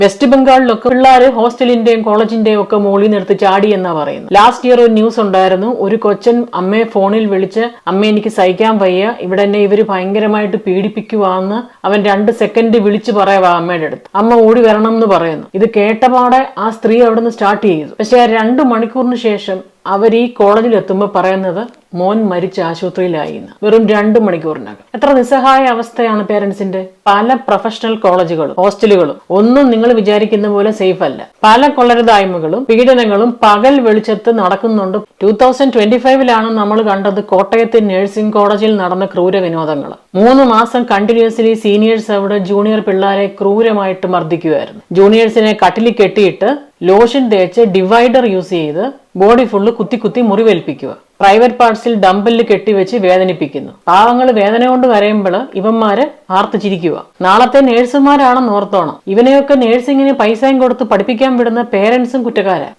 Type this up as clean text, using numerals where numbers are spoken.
West ബംഗാളിലൊക്കെ പിള്ളേര് ഹോസ്റ്റലിന്റെയും കോളേജിന്റെയും ഒക്കെ മുകളിൽ നിർത്തി ചാടി എന്നാ പറയുന്നത്. ലാസ്റ്റ് ഇയർ ഒരു ന്യൂസ് ഉണ്ടായിരുന്നു, ഒരു കൊച്ചൻ അമ്മയെ ഫോണിൽ വിളിച്ച് അമ്മ എനിക്ക് സഹിക്കാൻ വയ്യ, ഇവിടെ എന്നെ ഇവര് ഭയങ്കരമായിട്ട് പീഡിപ്പിക്കുവാന്ന് അവൻ 2 സെക്കൻഡ് വിളിച്ചു പറയാ അമ്മയുടെ അടുത്ത്. അമ്മ ഓടി വരണം എന്ന് പറയുന്നു. ഇത് കേട്ടപാടെ ആ സ്ത്രീ അവിടെ നിന്ന് സ്റ്റാർട്ട് ചെയ്തു. പക്ഷെ ആ 2 മണിക്കൂറിന് ശേഷം അവർ ഈ കോളേജിൽ എത്തുമ്പോൾ പറയുന്നത് മോൻ മരിച്ച ആശുപത്രിയിലായി. വെറും 2 മണിക്കൂറിനകം. എത്ര നിസ്സഹായ അവസ്ഥയാണ് പേരൻസിന്റെ. പല പ്രൊഫഷണൽ കോളേജുകളും ഹോസ്റ്റലുകളും ഒന്നും നിങ്ങൾ വിചാരിക്കുന്ന പോലെ സേഫ് അല്ല. പല കൊള്ളരുതായ്മകളും പീഡനങ്ങളും പകൽ വെളിച്ചത്ത് നടക്കുന്നുണ്ട്. 2025 നമ്മൾ കണ്ടത് കോട്ടയത്തെ നഴ്സിംഗ് കോളേജിൽ നടന്ന ക്രൂര വിനോദങ്ങൾ. 3 മാസം കണ്ടിന്യൂസ്ലി സീനിയേഴ്സ് അവിടെ ജൂനിയർ പിള്ളേരെ ക്രൂരമായിട്ട് മർദ്ദിക്കുമായിരുന്നു. ജൂനിയേഴ്സിനെ കട്ടിലിൽ കെട്ടിയിട്ട് ലോഷൻ തേച്ച് ഡിവൈഡർ യൂസ് ചെയ്ത് ബോഡി ഫുള്ള് കുത്തി മുറിവേൽപ്പിക്കുക. പ്രൈവറ്റ് പാർട്സിൽ ഡംബലിൽ കെട്ടിവെച്ച് വേദനിപ്പിക്കുന്നു. പാവങ്ങൾ വേദന കൊണ്ട് കരയുമ്പോൾ ഇവന്മാര് ആർത്തിച്ചിരിക്കുക. നാളത്തെ നേഴ്സുമാരാണെന്ന് ഓർത്തോണം. ഇവനെയൊക്കെ നേഴ്സിങ്ങിന് പൈസയും കൊടുത്ത് പഠിപ്പിക്കാൻ വിടുന്ന പേരൻസും കുറ്റക്കാരാ.